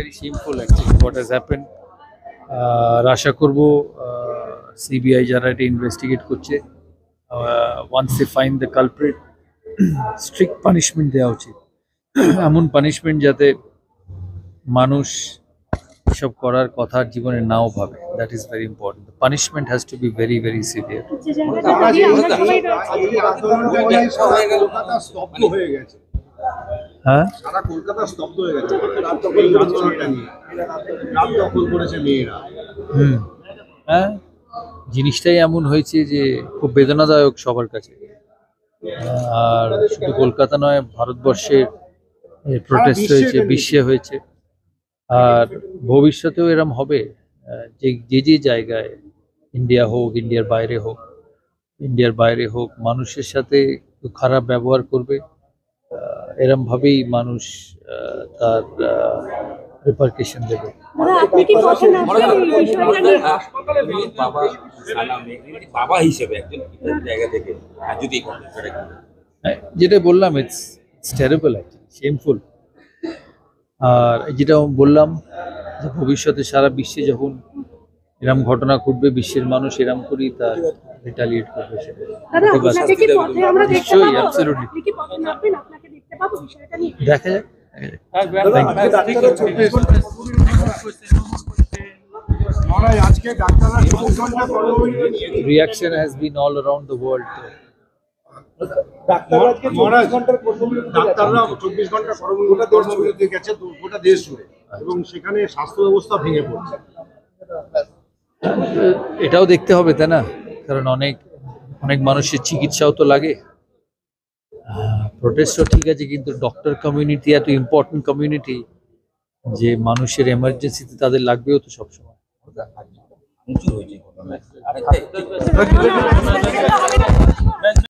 very shameful actually what has happened. আশা করব CBI যারা এটা ইনভেস্টিগেট করছে, once they find the culprit, strict punishment দেওয়া উচিত। এমন পানিশমেন্ট যাতে মানুষ এসব করার কথা জীবনে নাও ভাবে। That is very important. The punishment has to be very very severe. হ্যাঁ, সারা কলকাতা স্তব্ধ হয়ে গেছে আন্দোলনটা নিয়ে। রাত দখল করেছে মেয়েরা। হ্যাঁ, জিনিসটাই এমন হয়েছে যে খুব বেদনাদায়ক সবার কাছে। আর শুধু কলকাতা নয়, ভারতবর্ষের প্রোটেস্ট হয়েছে, বিশ্বে হয়েছে, আর ভবিষ্যতেও এরম হবে। যে যে জায়গায়, ইন্ডিয়া হোক, ইন্ডিয়ার বাইরে হোক, মানুষের সাথে খারাপ ব্যবহার করবে, এরম ভাবেই মানুষ তার রিপারকেশন দেবে। বাবা হিসেবে একজন জায়গা থেকে যদি যেটা বললাম, ইটস টেরিবল, শেমফুল। আর যেটা বললাম যে ভবিষ্যতে সারা বিশ্বে যখন এরম ঘটনা ঘটবে, বিশ্বের মানুষ এরম করেই তার রিটালিয়েট করবে। নিশ্চয়ই, অ্যাবসলিউটলি। দেখা যাক। Reaction has been all around the world. ডাক্তাররা 24 ঘন্টা কর্মবিরতি গেছে গোটা দেশ জুড়ে, এবং সেখানে স্বাস্থ্য ব্যবস্থা ভেঙে পড়ছে। এটাও দেখতে হবে, তাই না? কারণ অনেক মানুষের চিকিৎসাও তো লাগে। প্রোটেস্টও ঠিক আছে, কিন্তু ডক্টর কমিউনিটি এত ইম্পর্টেন্ট কমিউনিটি যে মানুষের এমার্জেন্সিতে তাদের লাগবেও তো সবসময়।